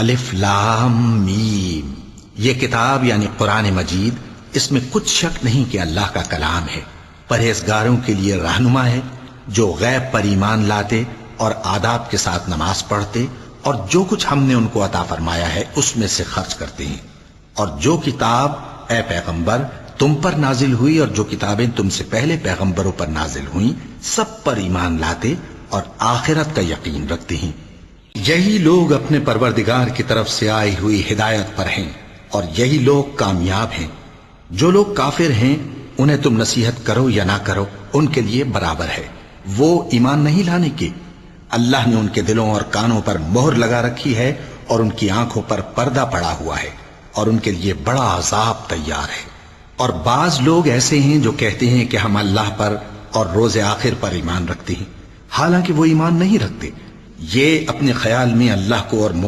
अलिफ लाम मीम, ये किताब यानी कुरान मजीद, इसमें कुछ शक नहीं कि अल्लाह का कलाम है। परहेजगारों के लिए रहनुमा है, जो गैब पर ईमान लाते और आदाब के साथ नमाज पढ़ते और जो कुछ हमने उनको अता फरमाया है उसमें से खर्च करते हैं। और जो किताब ए पैगंबर तुम पर नाजिल हुई और जो किताबें तुमसे पहले पैगंबरों पर नाजिल हुई, सब पर ईमान लाते और आखिरत का यकीन रखते हैं। यही लोग अपने परवरदिगार की तरफ से आई हुई हिदायत पर हैं और यही लोग कामयाब हैं। जो लोग काफिर हैं उन्हें तुम नसीहत करो या ना करो, उनके लिए बराबर है, वो ईमान नहीं लाने के। अल्लाह ने उनके दिलों और कानों पर मोहर लगा रखी है और उनकी आंखों पर पर्दा पड़ा हुआ है और उनके लिए बड़ा अजाब तैयार है। और बाज लोग ऐसे हैं जो कहते हैं कि हम अल्लाह पर और रोज़े आखिर पर ईमान रखते हैं, हालांकि वो ईमान नहीं रखते। ये अपने ख्याल में अल्लाह को और